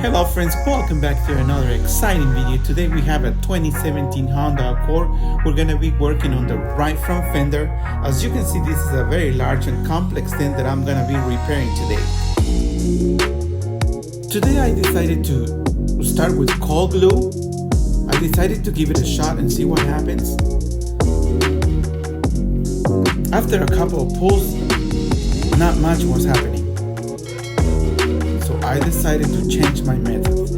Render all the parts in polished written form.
Hello friends, welcome back to another exciting video. Today we have a 2017 Honda Accord. We're going to be working on the right front fender. As you can see, this is a very large and complex dent that I'm going to be repairing today. Today I decided to start with cold glue. I decided to give it a shot and see what happens. After a couple of pulls, not much was happening. So I decided to change my method.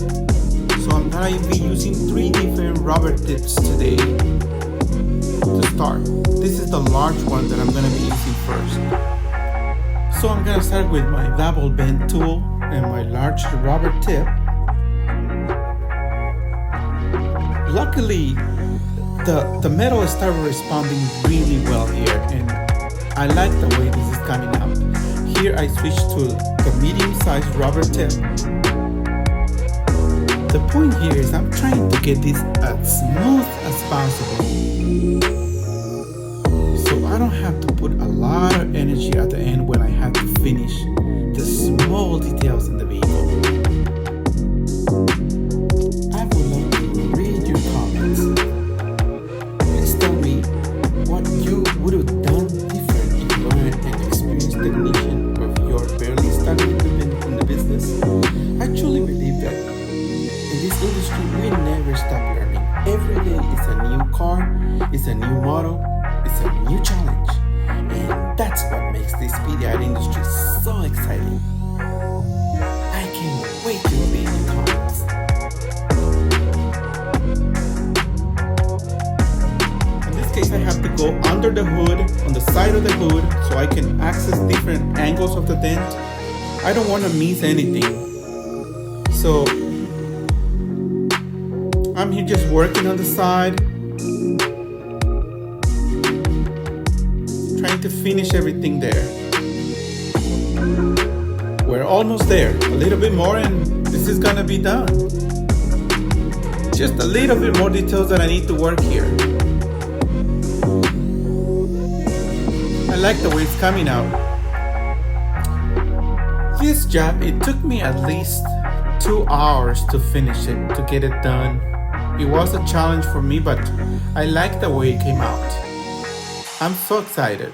So I'm going to be using 3 different rubber tips today to start. This is the large one that I'm going to be using first. So I'm going to start with my double bend tool and my large rubber tip. Luckily, the metal started responding really well here, and I like the way this is coming out. Here I switched to the medium-sized rubber tip. The point here is I'm trying to get this as smooth as possible, so I don't have to put a lot of energy at the end when I have to finish the small details in the vehicle. I would love to read your comments. Please tell me what you would have done different if you were an experienced technician or if you're barely starting in the business. I truly believe that in this industry we never stop learning. Every day is a new car, it's a new model, it's a new challenge. And that's what makes this PDI industry so exciting. I can't wait to read your comments. In this case, I have to go under the hood, on the side of the hood, so I can access different angles of the dent. I don't want to miss anything. So I'm here just working on the side, trying to finish everything there. We're almost there. A little bit more and this is gonna be done. Just a little bit more details that I need to work here. I like the way it's coming out. This job, it took me at least 2 hours to finish it, to get it done. It was a challenge for me, but I like the way it came out. I'm so excited.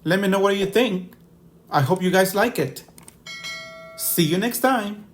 Let me know what you think. I hope you guys like it. See you next time.